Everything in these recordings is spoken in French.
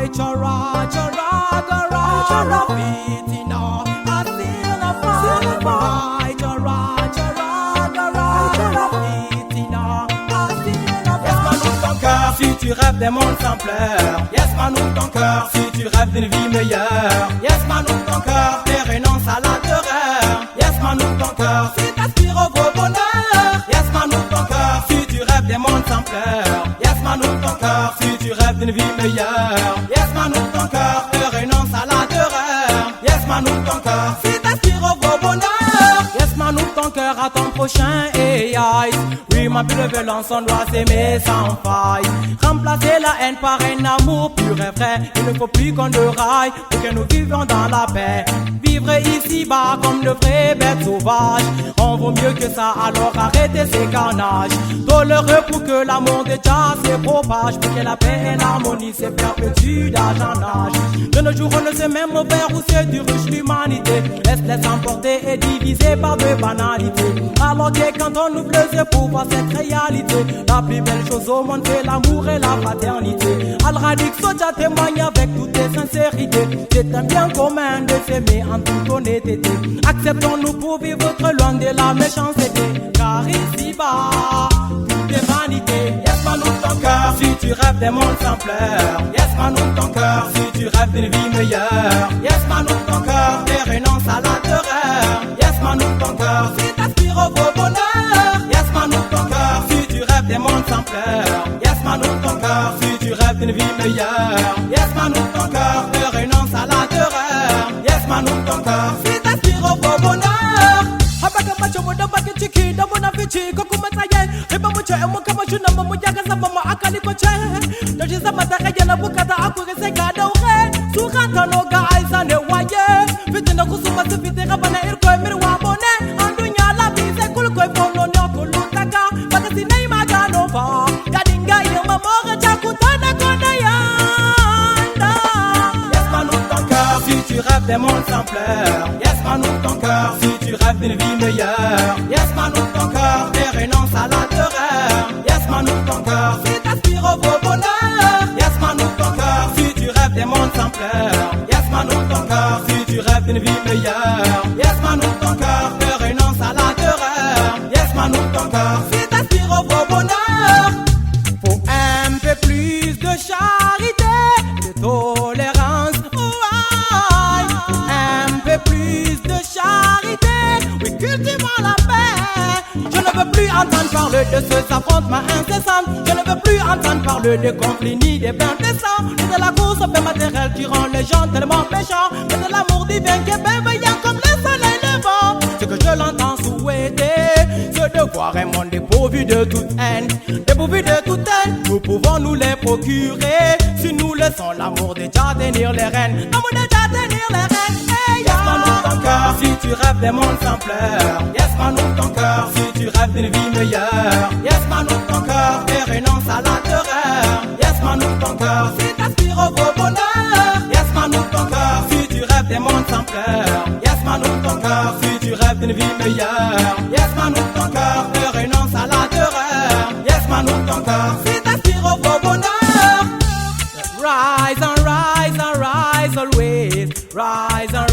right, chara, chara, chara, chara, fitina, I still a fight. Right, chara, chara, chara, chara, fitina, I still a fight. Yes, man, ouvre ton cœur si tu rêves des mondes sans pleurs. Yes, man, ouvre ton cœur si tu rêves d'une vie meilleure. Yes, man, ouvre ton cœur et renonce à la terreur. Yes, man, ouvre ton cœur si t'aspires au gros bonheur. Yes, man, ouvre ton cœur si tu rêves des mondes sans pleurs. Yes, man, ouvre ton cœur si tu rêves d'une vie meilleure. Yes, man, ouvre ton cœur et renonce à la terreur. Yes, man, ouvre ton cœur si t'aspires au gros bonheur. Yes, man, ouvre ton cœur à ton prochain et aïe. Oui, ma violence, on doit s'aimer sans faille. Remplacer la haine par un amour pur et vrai. Il ne faut plus qu'on le raille pour que nous vivions dans la paix. Vivre ici-bas comme de vraies bêtes sauvages. On vaut mieux que ça, alors arrêtez ces carnages. Toléreux pour que l'amour de Jah se propage. Pour que la paix et l'harmonie se perpétuent d'âge en âge. De nos jours, on ne sait même au vert où c'est du ruche l'humanité. Laisse emporter et diviser par de banalités. Alors que quand on ouvre les yeux pour voir cette réalité, la plus belle chose au monde c'est l'amour et la fraternité. Al-Radik Soja témoigne avec toute sincérité. C'est un bien commun de s'aimer en toute honnêteté. Acceptons-nous pour vivre très loin de la méchanceté. Car ici-bas, tout est vanité. Yes, man, ouvre ton cœur si tu rêves des mondes sans pleurs. Yes, man, ouvre ton cœur si tu rêves d'une vie meilleure. Yes, man, ouvre ton cœur et renonce à la terreur. Yes, man, ouvre ton cœur si t'aspires au beau bonheur. Yes, man, ouvre ton cœur si tu rêves des mondes sans pleurs. Yes, man, ouvre ton cœur si tu rêves d'une vie meilleure. Yes, man, ouvre ton cœur et renonce à la terreur. Yes, man, ouvre ton cœur si t'aspires au beau bonheur. Habaga macho moda bagi chiki da mona fichi kokuma taye riba mucho emo kama shuna mamu jaga sama ma akali koche doji sama taka na bukata akugese ga dauke sukata no ga aiza ne waye fitina kusuma se fitira bana irko mirwa bone andunya la bize kulko fono no kulutaka bakati nei magano fa gadinga yema moga chakutana kona yanda. Yes, man, ouvre ton cœur si tu rêves des mondes sans pleurs. Yes, man, ouvre ton cœur si tu rêves d'une vie meilleure. Yes, man, ouvre ton cœur et renonce à la terreur. Yes, man, ouvre ton cœur si t'aspires au beau bonheur. Yes, man, ouvre ton cœur si tu rêves des mondes sans pleurs. Yes, man, ouvre ton cœur si tu rêves d'une vie meilleure. Yes, man, ouvre ton cœur et renonce à la terreur. Yes, man, ouvre ton cœur si t'aspires au beau bonheur. Faut un peu plus de charité, de tolérance. Un peu plus de charité, oui, cultivons la paix. Je ne veux plus entendre parler de ce affrontement incessant. Je ne veux plus entendre parler de conflits ni des bains de sang. Ni de la course au fait matériel qui rend les gens tellement méchants. Mais de l'amour divin qui est bienveillant comme le soleil levant. Ce que je l'entends souhaiter, c'est de voir un monde dépourvu de toute haine. Dépourvu de toute haine, nous pouvons nous les procurer si nous laissons l'amour de Jah tenir les rênes. L'amour de Jah tenir les rênes. Hey, yes, man, ouvre ton cœur si tu rêves des mondes sans pleurs. Yes, man, ouvre ton cœur si tu rêves d'une vie meilleure. Yes, man, ouvre ton cœur et renonce à la terreur. Yes, man, ouvre ton cœur si t'aspires au beau bonheur. Yes, man, ouvre ton cœur si tu rêves des mondes sans pleurs. Yes, man, ouvre ton cœur si tu rêves d'une vie meilleure. Yes, man, ouvre ton cœur et renonce à la terreur. Yes, man, ouvre ton cœur si t'aspires au beau bonheur. Rise and rise and rise always. Rise and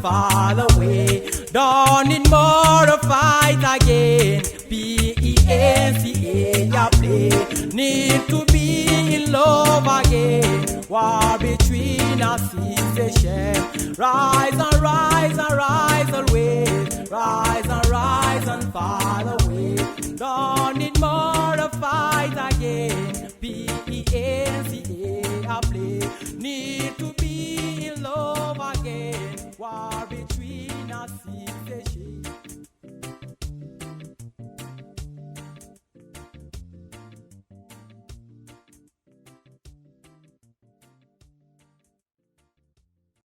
fall away. Don't need more to fight again. P-E-N-C-A, play. Need to be in love again. War between us is a shame. Rise and rise and rise always. Rise and fall away. Don't need more to fight again. P-E-N-C-A, play. Need to be in love again. War between us.